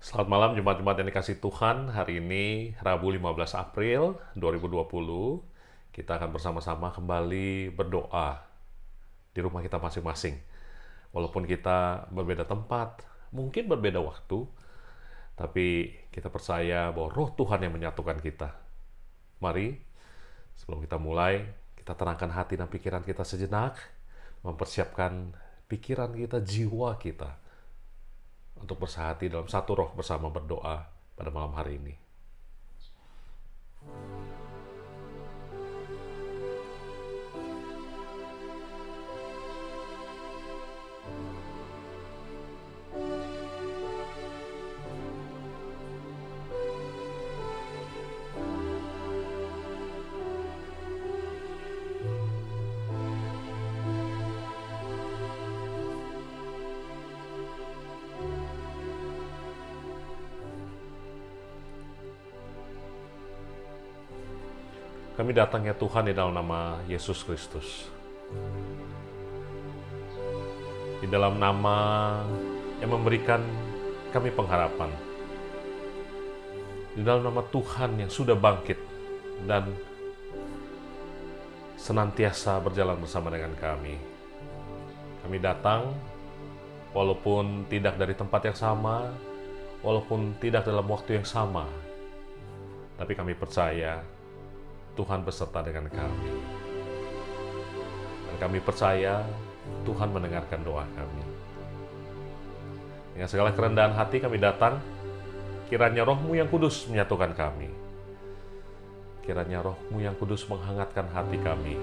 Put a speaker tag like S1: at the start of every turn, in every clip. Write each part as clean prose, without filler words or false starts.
S1: Selamat malam Jemaat-Jemaat yang dikasih Tuhan. Hari ini Rabu 15 April 2020. Kita akan bersama-sama kembali berdoa di rumah kita masing-masing. Walaupun kita berbeda tempat, mungkin berbeda waktu, tapi kita percaya bahwa Roh Tuhan yang menyatukan kita. Mari, sebelum kita mulai, kita tenangkan hati dan pikiran kita sejenak, mempersiapkan pikiran kita, jiwa kita untuk bersahati dalam satu roh bersama berdoa pada malam hari ini. Kami datang ya Tuhan di dalam nama Yesus Kristus. Di dalam nama yang memberikan kami pengharapan. Di dalam nama Tuhan yang sudah bangkit dan senantiasa berjalan bersama dengan kami. Kami datang walaupun tidak dari tempat yang sama, walaupun tidak dalam waktu yang sama. Tapi kami percaya Tuhan beserta dengan kami. Dan kami percaya Tuhan mendengarkan doa kami. Dengan segala kerendahan hati kami datang, kiranya Roh-Mu yang kudus menyatukan kami. Kiranya Roh-Mu yang kudus menghangatkan hati kami.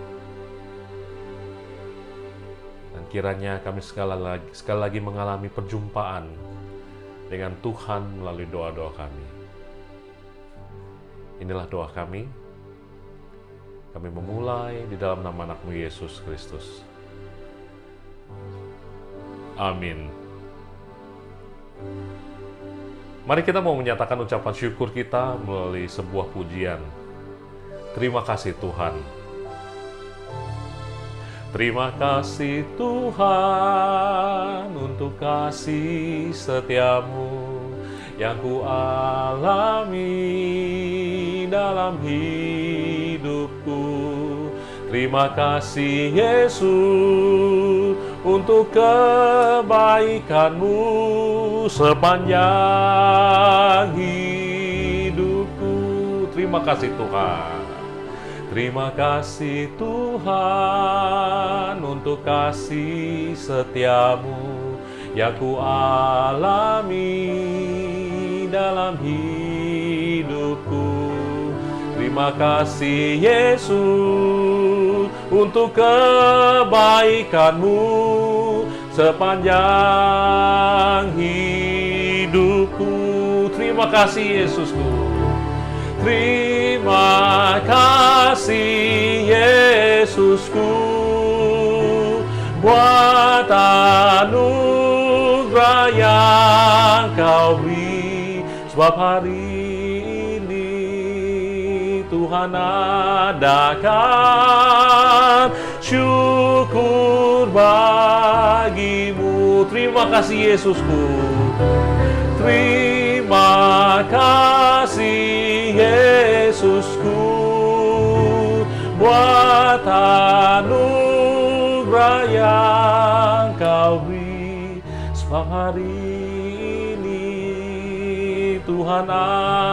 S1: Dan kiranya kami sekali lagi mengalami perjumpaan dengan Tuhan melalui doa-doa kami. Inilah doa kami. Kami memulai di dalam nama anak-Mu Yesus Kristus. Amin. Mari kita mau menyatakan ucapan syukur kita melalui sebuah pujian. Terima kasih Tuhan. Terima kasih Tuhan untuk kasih setiamu yang ku alami dalam hidupku. Terima kasih Yesus untuk kebaikanmu sepanjang hidupku. Terima kasih Tuhan. Terima kasih Tuhan untuk kasih setiamu yang ku alami dalam hidupku. Terima kasih Yesus untuk kebaikanmu sepanjang hidupku. Terima kasih Yesusku. Terima kasih Yesusku buat anugerah yang Kau beri, sebab hari Tuhan adakan syukur bagimu. Terima kasih Yesusku. Terima kasih Yesusku buat anugerah yang Kau beri, sebab hari Tuhan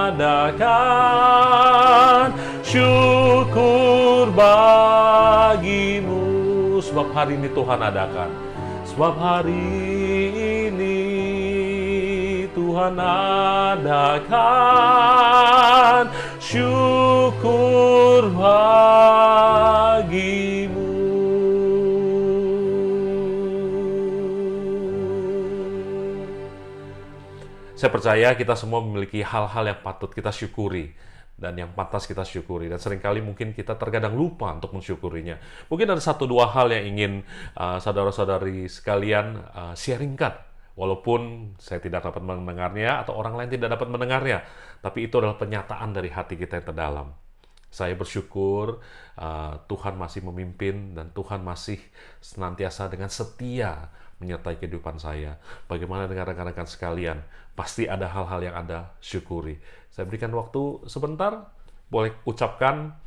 S1: adakan syukur bagimu. Sebab hari ini Tuhan adakan. Sebab hari ini Tuhan adakan syukur bagimu. Saya percaya kita semua memiliki hal-hal yang patut kita syukuri dan yang pantas kita syukuri, dan seringkali mungkin kita terkadang lupa untuk mensyukurinya. Mungkin ada satu dua hal yang ingin saudara-saudari sekalian sharingkan, walaupun saya tidak dapat mendengarnya atau orang lain tidak dapat mendengarnya, tapi itu adalah penyataan dari hati kita yang terdalam. Saya bersyukur Tuhan masih memimpin dan Tuhan masih senantiasa dengan setia menyertai kehidupan saya. Bagaimana dengan rekan-rekan sekalian? Pasti ada hal-hal yang Anda syukuri. Saya berikan waktu sebentar, boleh ucapkan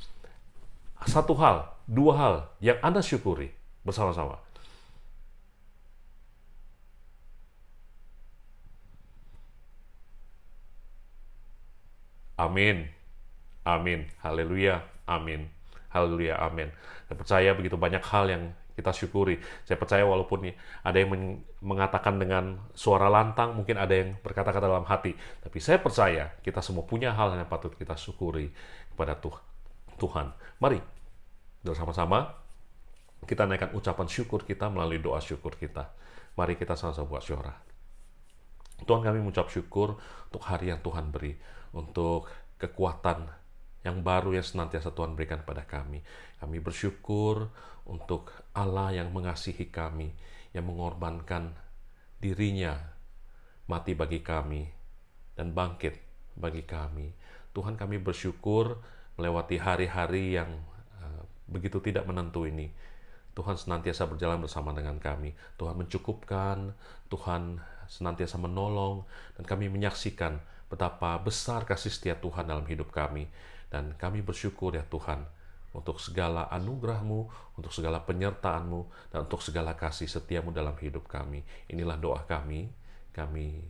S1: satu hal, dua hal yang Anda syukuri bersama-sama. Amin. Amin. Haleluya. Amin. Haleluya. Amin. Saya percaya begitu banyak hal yang kita syukuri. Saya percaya walaupun ada yang mengatakan dengan suara lantang, mungkin ada yang berkata-kata dalam hati. Tapi saya percaya kita semua punya hal yang patut kita syukuri kepada Tuhan. Mari bersama-sama kita naikkan ucapan syukur kita melalui doa syukur kita. Mari kita sama-sama buat syukur. Tuhan, kami mengucap syukur untuk hari yang Tuhan beri, untuk kekuatan yang baru yang senantiasa Tuhan berikan kepada kami. Kami bersyukur untuk Allah yang mengasihi kami, yang mengorbankan dirinya, mati bagi kami, dan bangkit bagi kami. Tuhan, kami bersyukur melewati hari-hari yang begitu tidak menentu ini. Tuhan senantiasa berjalan bersama dengan kami. Tuhan mencukupkan, Tuhan senantiasa menolong, dan kami menyaksikan betapa besar kasih setia Tuhan dalam hidup kami. Dan kami bersyukur ya Tuhan, untuk segala anugerah-Mu, untuk segala penyertaan-Mu, dan untuk segala kasih setiamu dalam hidup kami. Inilah doa kami. Kami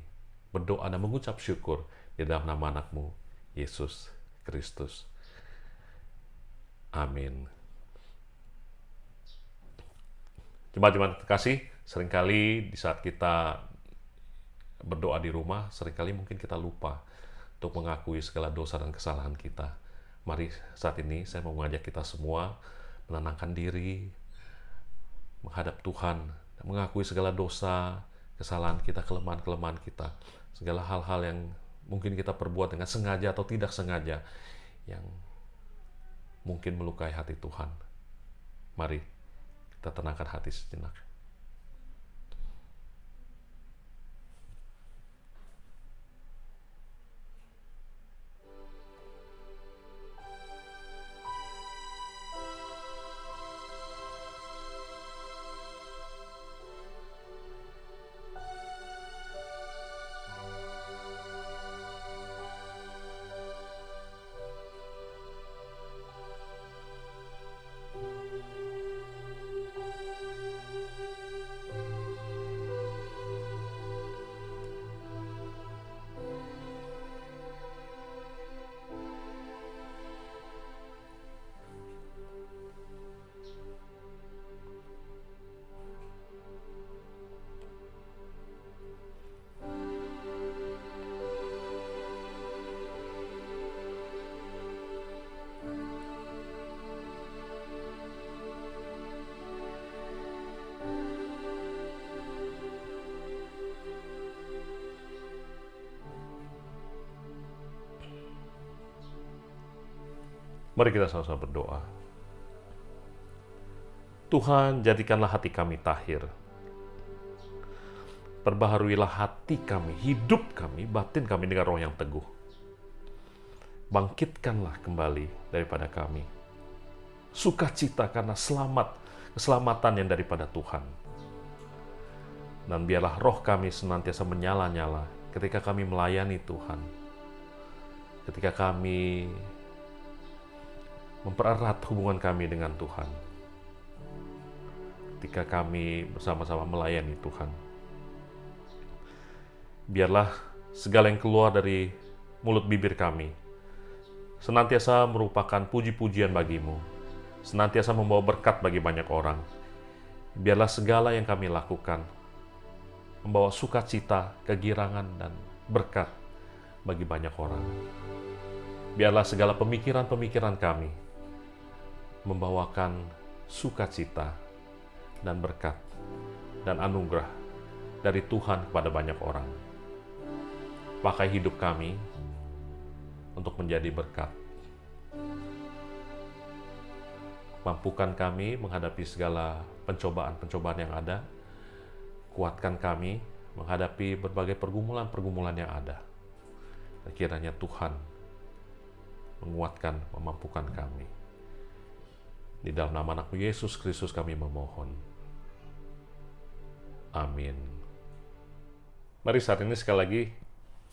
S1: berdoa dan mengucap syukur di dalam nama anak-Mu, Yesus Kristus. Amin. Jemaat-jemaat terkasih, seringkali di saat kita berdoa di rumah, seringkali mungkin kita lupa untuk mengakui segala dosa dan kesalahan kita. Mari saat ini saya mau mengajak kita semua menenangkan diri, menghadap Tuhan, dan mengakui segala dosa, kesalahan kita, kelemahan-kelemahan kita, segala hal-hal yang mungkin kita perbuat dengan sengaja atau tidak sengaja, yang mungkin melukai hati Tuhan. Mari kita tenangkan hati sejenak. Mari kita sama-sama berdoa. Tuhan, jadikanlah hati kami tahir. Perbaharuilah hati kami, hidup kami, batin kami dengan roh yang teguh. Bangkitkanlah kembali daripada kami sukacita karena keselamatan yang daripada Tuhan. Dan biarlah roh kami senantiasa menyala-nyala ketika kami melayani Tuhan. Ketika kami mempererat hubungan kami dengan Tuhan. Ketika kami bersama-sama melayani Tuhan. Biarlah segala yang keluar dari mulut bibir kami senantiasa merupakan puji-pujian bagimu, senantiasa membawa berkat bagi banyak orang. Biarlah segala yang kami lakukan membawa sukacita, kegirangan, dan berkat bagi banyak orang. Biarlah segala pemikiran-pemikiran kami membawakan sukacita dan berkat dan anugerah dari Tuhan kepada banyak orang. Pakai hidup kami untuk menjadi berkat. Mampukan kami menghadapi segala pencobaan-pencobaan yang ada. Kuatkan kami menghadapi berbagai pergumulan-pergumulan yang ada. Dan kiranya Tuhan menguatkan, memampukan kami. Di dalam nama anak Yesus Kristus kami memohon. Amin. Mari saat ini sekali lagi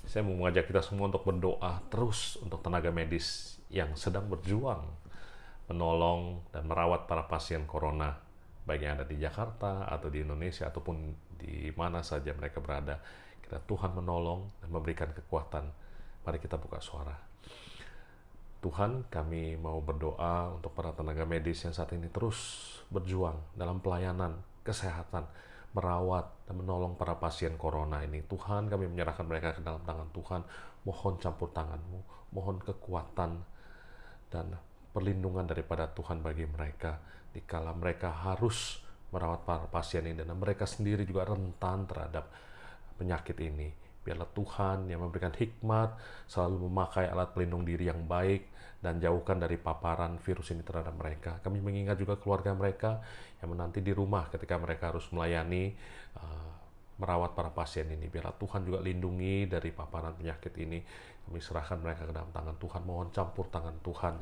S1: saya mau mengajak kita semua untuk berdoa terus untuk tenaga medis yang sedang berjuang menolong dan merawat para pasien corona, baik yang ada di Jakarta atau di Indonesia ataupun di mana saja mereka berada. Kiranya Tuhan menolong dan memberikan kekuatan. Mari kita buka suara. Tuhan, kami mau berdoa untuk para tenaga medis yang saat ini terus berjuang dalam pelayanan kesehatan, merawat dan menolong para pasien corona ini. Tuhan, kami menyerahkan mereka ke dalam tangan Tuhan. Mohon campur tangan-Mu, mohon kekuatan dan perlindungan daripada Tuhan bagi mereka dikala mereka harus merawat para pasien ini dan mereka sendiri juga rentan terhadap penyakit ini. Biarlah Tuhan yang memberikan hikmat, selalu memakai alat pelindung diri yang baik dan jauhkan dari paparan virus ini terhadap mereka. Kami mengingat juga keluarga mereka yang menanti di rumah ketika mereka harus melayani merawat para pasien ini. Biarlah Tuhan juga lindungi dari paparan penyakit ini. Kami serahkan mereka ke dalam tangan Tuhan. Mohon campur tangan Tuhan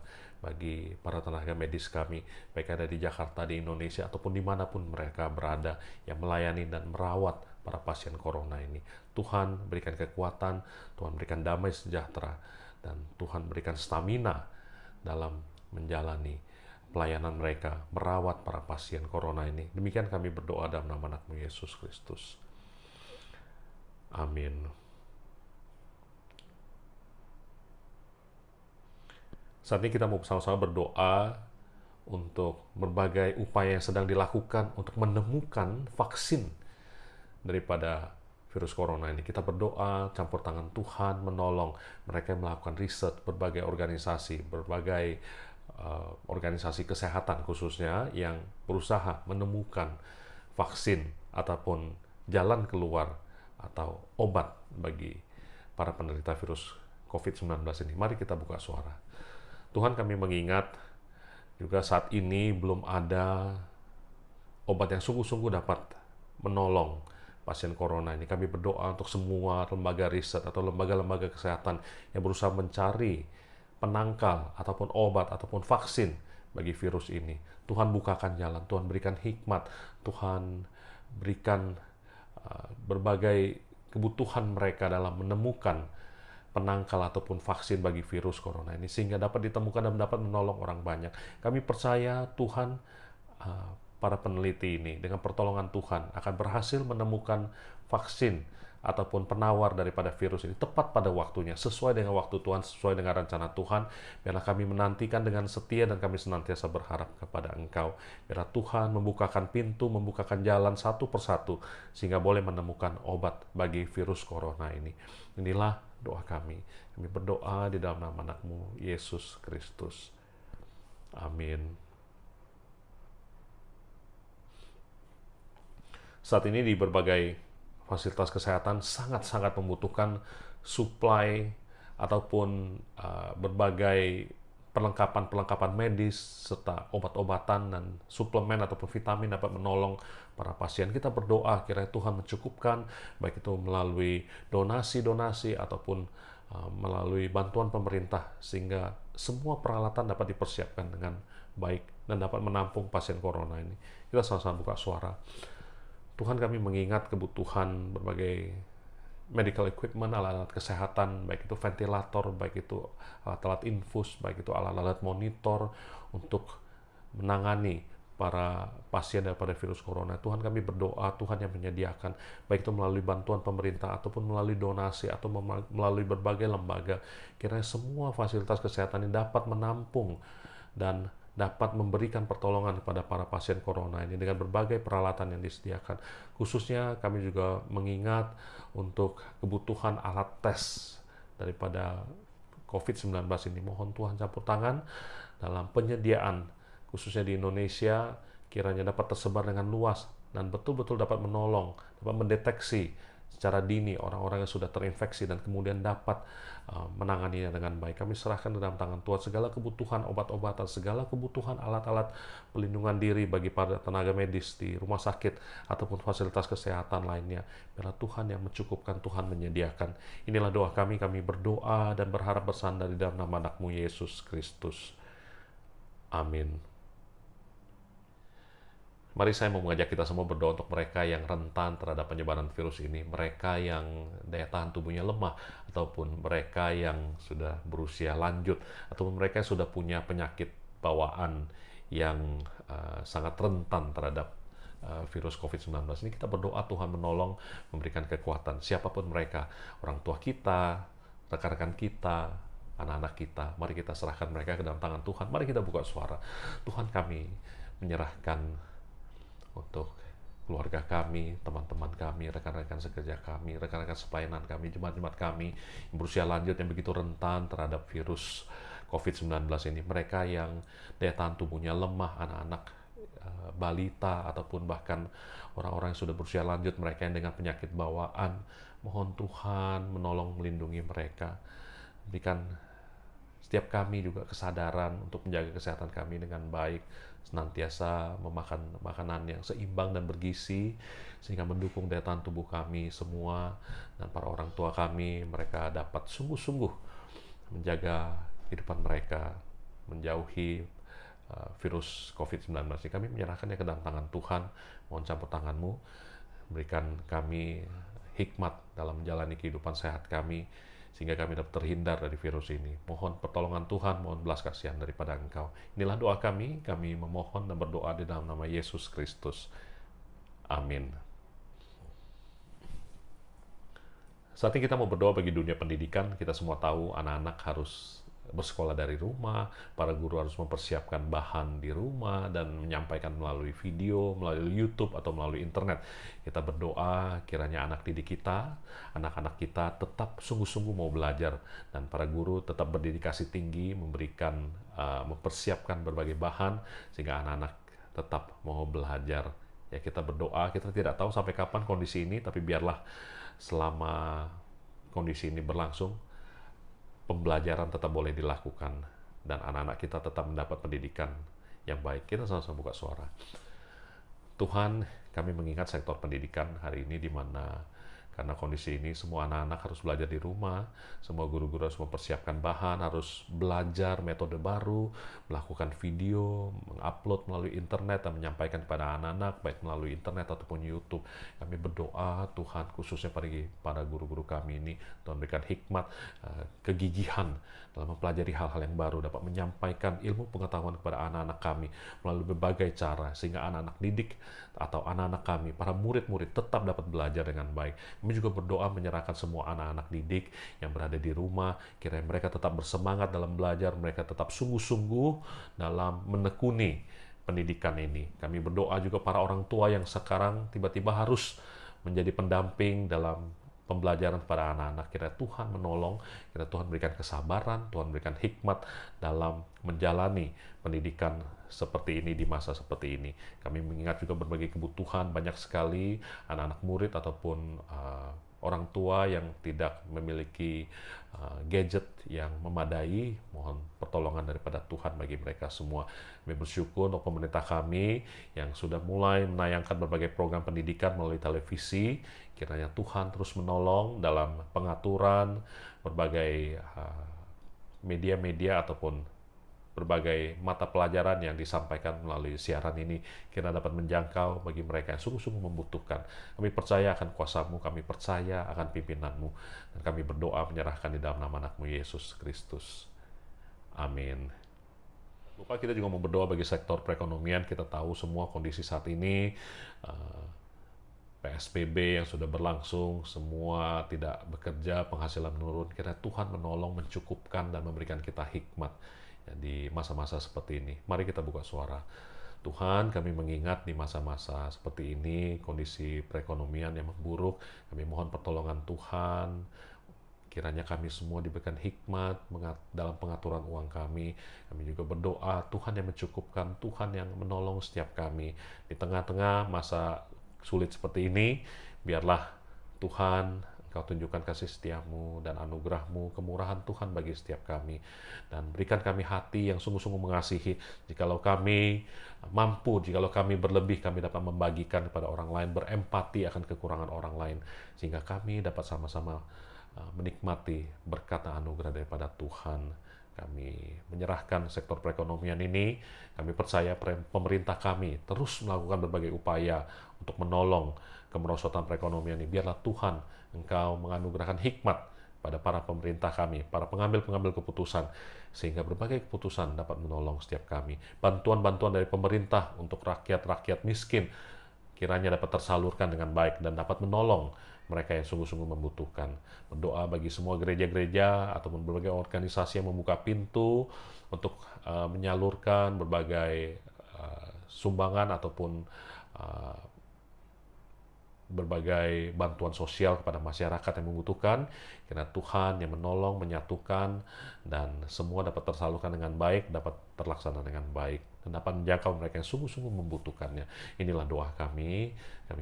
S1: bagi para tenaga medis kami, baik ada di Jakarta, di Indonesia, ataupun dimanapun mereka berada yang melayani dan merawat para pasien corona ini. Tuhan berikan kekuatan, Tuhan berikan damai sejahtera, dan Tuhan berikan stamina dalam menjalani pelayanan mereka, merawat para pasien corona ini. Demikian kami berdoa dalam nama anak-Mu Yesus Kristus. Amin. Saat ini kita mau bersama-sama berdoa untuk berbagai upaya yang sedang dilakukan untuk menemukan vaksin daripada virus corona ini. Kita berdoa, campur tangan Tuhan menolong mereka yang melakukan riset, berbagai organisasi, berbagai organisasi kesehatan khususnya yang berusaha menemukan vaksin ataupun jalan keluar atau obat bagi para penderita virus COVID-19 ini. Mari kita buka suara. Tuhan, kami mengingat juga saat ini belum ada obat yang sungguh-sungguh dapat menolong pasien corona ini. Kami berdoa untuk semua lembaga riset atau lembaga-lembaga kesehatan yang berusaha mencari penangkal ataupun obat ataupun vaksin bagi virus ini. Tuhan bukakan jalan, Tuhan berikan hikmat, Tuhan berikan berbagai kebutuhan mereka dalam menemukan penangkal ataupun vaksin bagi virus corona ini sehingga dapat ditemukan dan dapat menolong orang banyak. Kami percaya Tuhan, para peneliti ini dengan pertolongan Tuhan akan berhasil menemukan vaksin ataupun penawar daripada virus ini tepat pada waktunya, sesuai dengan waktu Tuhan, sesuai dengan rencana Tuhan. Biarlah kami menantikan dengan setia dan kami senantiasa berharap kepada Engkau. Biarlah Tuhan membukakan pintu, membukakan jalan satu persatu sehingga boleh menemukan obat bagi virus corona ini. Inilah doa kami. Kami berdoa di dalam nama anak-Mu Yesus Kristus. Amin. Saat ini di berbagai fasilitas kesehatan sangat-sangat membutuhkan suplai ataupun berbagai perlengkapan medis serta obat-obatan dan suplemen ataupun vitamin dapat menolong para pasien. Kita berdoa kiranya Tuhan mencukupkan, baik itu melalui donasi-donasi ataupun melalui bantuan pemerintah sehingga semua peralatan dapat dipersiapkan dengan baik dan dapat menampung pasien corona ini. Kita sama-sama buka suara. Tuhan, kami mengingat kebutuhan berbagai medical equipment, alat-alat kesehatan, baik itu ventilator, baik itu alat-alat infus, baik itu alat-alat monitor untuk menangani para pasien daripada virus corona. Tuhan, kami berdoa, Tuhan yang menyediakan, baik itu melalui bantuan pemerintah ataupun melalui donasi atau melalui berbagai lembaga. Kiranya semua fasilitas kesehatan ini dapat menampung dan dapat memberikan pertolongan kepada para pasien corona ini dengan berbagai peralatan yang disediakan. Khususnya kami juga mengingat untuk kebutuhan alat tes daripada COVID-19 ini. Mohon Tuhan campur tangan dalam penyediaan, khususnya di Indonesia, kiranya dapat tersebar dengan luas dan betul-betul dapat menolong, dapat mendeteksi secara dini orang-orang yang sudah terinfeksi dan kemudian dapat menanganinya dengan baik. Kami serahkan ke dalam tangan Tuhan segala kebutuhan obat-obatan, segala kebutuhan alat-alat pelindungan diri bagi para tenaga medis di rumah sakit ataupun fasilitas kesehatan lainnya. Biarlah Tuhan yang mencukupkan, Tuhan menyediakan. Inilah doa kami berdoa dan berharap bersandar di dalam nama anak-Mu Yesus Kristus. Amin. Mari saya mau mengajak kita semua berdoa untuk mereka yang rentan terhadap penyebaran virus ini, mereka yang daya tahan tubuhnya lemah, ataupun mereka yang sudah berusia lanjut, ataupun mereka yang sudah punya penyakit bawaan yang sangat rentan terhadap virus COVID-19 ini. Kita berdoa Tuhan menolong, memberikan kekuatan siapapun mereka, orang tua kita, rekan-rekan kita, anak-anak kita. Mari kita serahkan mereka ke dalam tangan Tuhan. Mari kita buka suara. Tuhan, kami menyerahkan untuk keluarga kami, teman-teman kami, rekan-rekan sekerja kami, rekan-rekan sepelayanan kami, jemaat-jemaat kami yang berusia lanjut yang begitu rentan terhadap virus COVID-19 ini. Mereka yang daya tahan tubuhnya lemah, anak-anak, balita, ataupun bahkan orang-orang yang sudah berusia lanjut, mereka yang dengan penyakit bawaan. Mohon Tuhan menolong melindungi mereka. Berikan setiap kami juga kesadaran untuk menjaga kesehatan kami dengan baik, senantiasa memakan makanan yang seimbang dan bergizi, sehingga mendukung daya tahan tubuh kami semua, dan para orang tua kami, mereka dapat sungguh-sungguh menjaga kehidupan mereka, menjauhi virus COVID-19 ini. Kami menyerahkannya ke dalam tangan Tuhan. Mohon campur tangan-Mu, berikan kami hikmat dalam menjalani kehidupan sehat kami, sehingga kami dapat terhindar dari virus ini. Mohon pertolongan Tuhan, mohon belas kasihan daripada Engkau. Inilah doa kami memohon dan berdoa di dalam nama Yesus Kristus. Amin. Saat ini kita mau berdoa bagi dunia pendidikan. Kita semua tahu anak-anak harus bersekolah dari rumah, para guru harus mempersiapkan bahan di rumah dan menyampaikan melalui video, melalui YouTube atau melalui internet. Kita berdoa kiranya anak didik kita, anak-anak kita tetap sungguh-sungguh mau belajar, dan para guru tetap berdedikasi tinggi memberikan, mempersiapkan berbagai bahan sehingga anak-anak tetap mau belajar. Ya, kita berdoa, kita tidak tahu sampai kapan kondisi ini, tapi biarlah selama kondisi ini berlangsung, pembelajaran tetap boleh dilakukan dan anak-anak kita tetap mendapat pendidikan yang baik. Kita sama-sama buka suara. Tuhan, kami mengingat sektor pendidikan hari ini, di mana karena kondisi ini semua anak-anak harus belajar di rumah, semua guru-guru harus mempersiapkan bahan, harus belajar metode baru, melakukan video, mengupload melalui internet dan menyampaikan kepada anak-anak baik melalui internet ataupun YouTube. Kami berdoa Tuhan, khususnya pada guru-guru kami ini, Tuhan berikan hikmat, kegigihan dalam mempelajari hal-hal yang baru, dapat menyampaikan ilmu pengetahuan kepada anak-anak kami melalui berbagai cara, sehingga anak-anak didik atau anak-anak kami, para murid-murid tetap dapat belajar dengan baik. Kami juga berdoa menyerahkan semua anak-anak didik yang berada di rumah, kiranya mereka tetap bersemangat dalam belajar, mereka tetap sungguh-sungguh dalam menekuni pendidikan ini. Kami berdoa juga para orang tua yang sekarang tiba-tiba harus menjadi pendamping dalam pembelajaran pada anak-anak. Kiranya Tuhan menolong, kiranya Tuhan berikan kesabaran, Tuhan berikan hikmat dalam menjalani pendidikan seperti ini di masa seperti ini. Kami mengingat juga berbagai kebutuhan, banyak sekali anak-anak murid ataupun orang tua yang tidak memiliki gadget yang memadai. Mohon pertolongan daripada Tuhan bagi mereka semua. Kami bersyukur untuk pemerintah kami yang sudah mulai menayangkan berbagai program pendidikan melalui televisi. Kiranya Tuhan terus menolong dalam pengaturan berbagai media-media ataupun berbagai mata pelajaran yang disampaikan melalui siaran ini, kira dapat menjangkau bagi mereka yang sungguh-sungguh membutuhkan. Kami percaya akan kuasa-Mu, kami percaya akan pimpinan-Mu, dan kami berdoa menyerahkan di dalam nama anak-Mu Yesus Kristus. Amin. Lupa kita juga mau berdoa bagi sektor perekonomian. Kita tahu semua kondisi saat ini, PSBB yang sudah berlangsung, semua tidak bekerja, penghasilan menurun. Kiranya Tuhan menolong, mencukupkan, dan memberikan kita hikmat di masa-masa seperti ini. Mari kita buka suara. Tuhan, kami mengingat di masa-masa seperti ini, kondisi perekonomian yang memburuk, kami mohon pertolongan Tuhan. Kiranya kami semua diberikan hikmat dalam pengaturan uang kami. Kami juga berdoa, Tuhan yang mencukupkan, Tuhan yang menolong setiap kami. Di tengah-tengah masa sulit seperti ini, biarlah Tuhan, Engkau tunjukkan kasih setiamu dan anugerahmu, kemurahan Tuhan bagi setiap kami. Dan berikan kami hati yang sungguh-sungguh mengasihi. Jikalau kami mampu, jikalau kami berlebih, kami dapat membagikan kepada orang lain, berempati akan kekurangan orang lain. Sehingga kami dapat sama-sama menikmati berkat dan anugerah daripada Tuhan. Kami menyerahkan sektor perekonomian ini. Kami percaya pemerintah kami terus melakukan berbagai upaya untuk menolong kemerosotan perekonomian ini. Biarlah Tuhan, Engkau menganugerahkan hikmat pada para pemerintah kami, para pengambil-pengambil keputusan, sehingga berbagai keputusan dapat menolong setiap kami. Bantuan-bantuan dari pemerintah untuk rakyat-rakyat miskin kiranya dapat tersalurkan dengan baik dan dapat menolong mereka yang sungguh-sungguh membutuhkan. Berdoa bagi semua gereja-gereja ataupun berbagai organisasi yang membuka pintu untuk menyalurkan berbagai sumbangan ataupun berbagai bantuan sosial kepada masyarakat yang membutuhkan, karena Tuhan yang menolong, menyatukan, dan semua dapat tersalurkan dengan baik, dapat terlaksana dengan baik, dan dapat menjangkau mereka yang sungguh-sungguh membutuhkannya. Inilah doa kami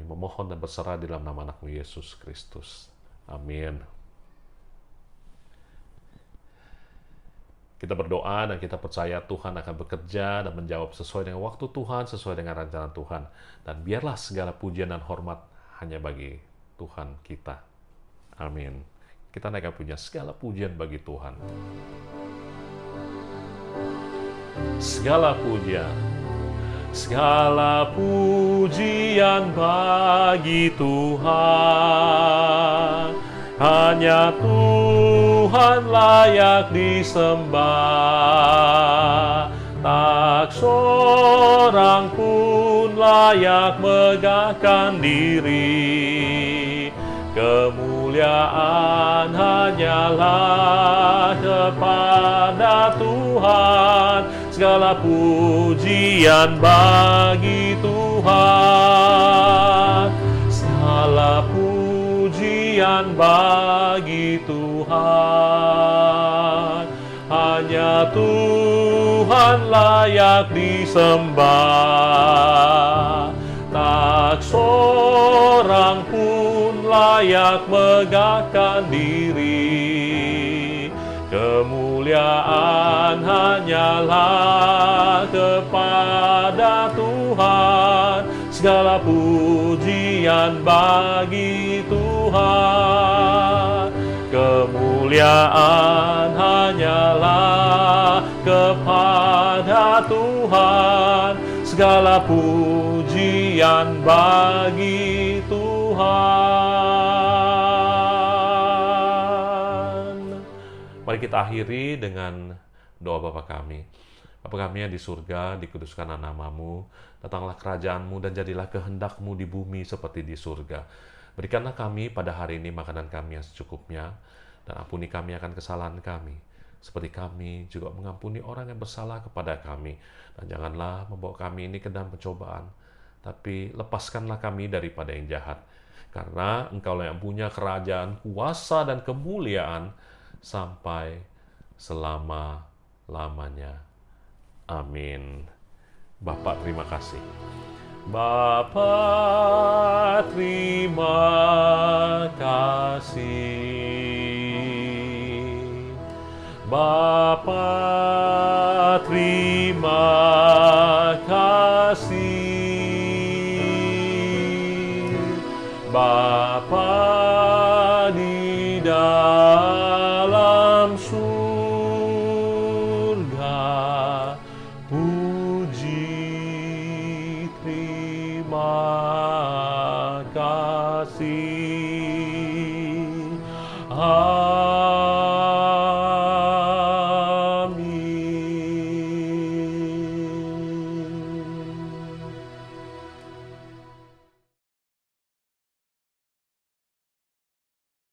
S1: memohon dan berserah di dalam nama anak-Mu Yesus Kristus. Amin. Kita berdoa dan kita percaya Tuhan akan bekerja dan menjawab sesuai dengan waktu Tuhan, sesuai dengan rencana Tuhan. Dan biarlah segala pujian dan hormat hanya bagi Tuhan kita. Amin. Kita naikkan pujian, segala pujian bagi Tuhan. Segala pujian bagi Tuhan. Hanya Tuhan layak disembah. Tak seorang pun layak megahkan diri. Kemuliaan hanyalah kepada Tuhan. Segala pujian bagi Tuhan. Segala pujian bagi Tuhan. Hanya Tuhan layak disembah. Tak seorang pun layak megahkan diri. Kemuliaan hanyalah kepada Tuhan. Segala pujian bagi Tuhan. Kemuliaan hanyalah kepada Tuhan. Segala pujian bagi Tuhan. Mari kita akhiri dengan doa Bapa kami. Bapa kami yang di surga, dikuduskanlah namamu, datanglah kerajaanmu dan jadilah kehendak-Mu di bumi seperti di surga. Berikanlah kami pada hari ini makanan kami yang secukupnya, dan ampuni kami akan kesalahan kami, seperti kami juga mengampuni orang yang bersalah kepada kami. Dan janganlah membawa kami ini ke dalam pencobaan, tapi lepaskanlah kami daripada yang jahat. Karena Engkaulah yang punya kerajaan, kuasa, dan kemuliaan sampai selama-lamanya. Amin. Bapa, terima kasih. Bapa, terima kasih. Bapa, terima kasih. Bapa di dalam surga, puji terima kasih.